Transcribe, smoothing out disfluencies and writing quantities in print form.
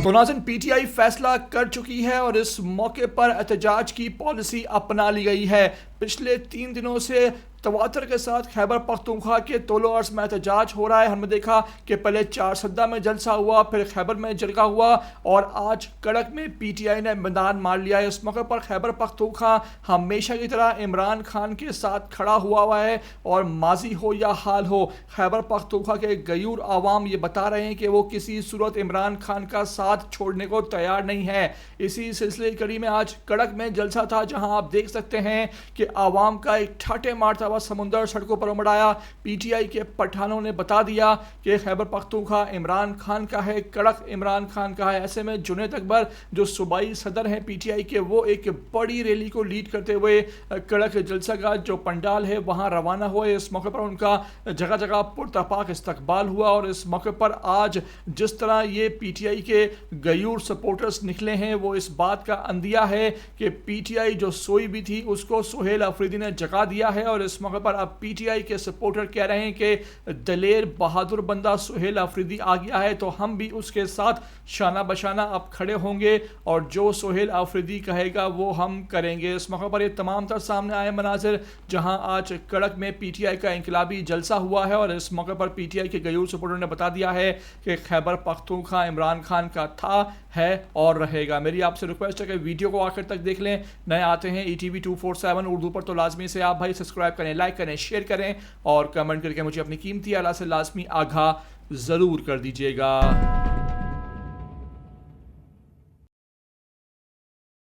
तो नाज़रीन, पीटीआई फैसला कर चुकी है और इस मौके पर एहतजाज की पॉलिसी अपना ली गई है। पिछले 3 दिनों से तवातर के साथ खैबर पख्तूनख्वा के तोलो अर्ज में एहतजाज हो रहा है। हमने देखा कि पहले चारसद्दा में जलसा हुआ, फिर खैबर में जलसा हुआ और आज कड़क में पीटीआई ने मैदान मार लिया है। इस मौके पर खैबर पख्तूनख्वा हमेशा की तरह इमरान खान के साथ खड़ा हुआ है और माजी हो या हाल हो, खैबर पख्तूनख्वा के गयूर आवाम ये बता रहे हैं कि वो किसी सूरत इमरान खान का साथ छोड़ने को तैयार नहीं है। इसी सिलसिले की कड़ी में आज कड़क में जलसा था, जहां आप देख सकते हैं कि आवाम का एक ठाटे मारता हुआ समुंदर सड़कों पर उमड़ आया। पीटीआई के पठानों ने बता दिया कि खैबर पख्तूनख्वा इमरान खान का है, कड़क इमरान खान का है। ऐसे में जुनैद अकबर जो सूबाई सदर हैं पीटीआई के, वो एक बड़ी रैली को लीड करते हुए कड़क जलसा का जो पंडाल है वहां रवाना हुए। इस मौके पर उनका जगह जगह पुरतपाक इस्तकबाल हुआ और इस मौके पर आज जिस तरह ये पीटीआई के गयूर सपोर्टर्स निकले हैं, वो इस बात का अंदिया है कि पीटीआई जो सोई भी थी उसको सुहेल अफरीदी ने जगा दिया है। और इस मौके पर अब पीटीआई के सपोर्टर कह रहे हैं कि दलेर बहादुर बंदा सुहेल अफरीदी आ गया है तो हम भी उसके साथ शाना बशाना अब खड़े होंगे और जो सुहेल अफरीदी कहेगा वो हम करेंगे। इस मौके पर ये तमाम तर सामने आए मनाजिर, जहां आज कड़क में पीटीआई का इंकलाबी जलसा हुआ है और इस मौके पर पीटीआई के गयूर सपोर्टर ने बता दिया है कि खैबर पख्तूनख्वा इमरान खान का था, है और रहेगा। मेरी आपसे रिक्वेस्ट है कि वीडियो को आखिर तक देख लें। नए आते हैं ETV 247 उर्दू पर तो लाजमी से आप भाई सब्सक्राइब करें, लाइक करें, शेयर करें और कमेंट करके मुझे अपनी कीमती आला से लाजमी आगाह ज़रूर कर दीजिएगा।